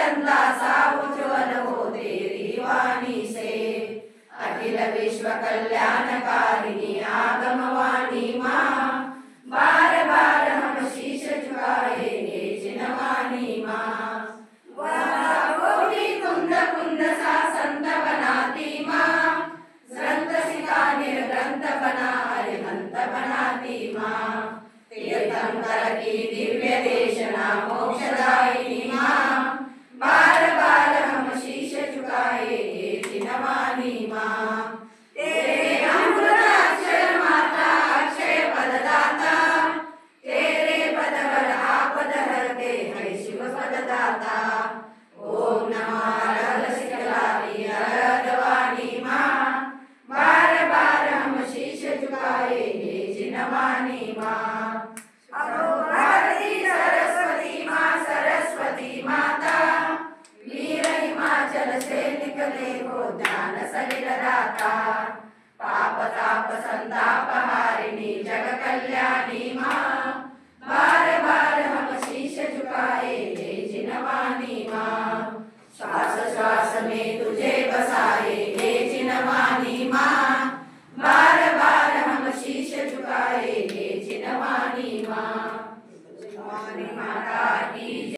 चंदा सा उज्ज्वल हो तेरी वाणी से। अखिल विश्व कल्याणकारिणी आगमवाणी माँ, बार बार हम शीश झुकाए हे जिनवानी माँ। गोपी कुंद कुंद सा संत बनाती माँ, ग्रंथ सिखा निर्ग्रंथ बना अरिहंत बनाती माँ। तीर्थंकर की दिव्य देशना मोक्षदायिनी माँ, बार बार हम शीश झुकाए हे जिनवानी माँ। तेरे अमृत अक्षर माता अक्षय पददाता, तेरे पद पर आपद हरते है शिव पददाता। ओम नमः रहस्यकारी अरहतवाणी माँ, बार बार हम शीश झुकाए हे जिनवानी माँ। भारती सरस्वती माँ सरस्वती माता, वीर हिमाचल से निकले हो ज्ञान सलिल दाता। पाप ताप संताप हारिणी जग कल्याणी माँ,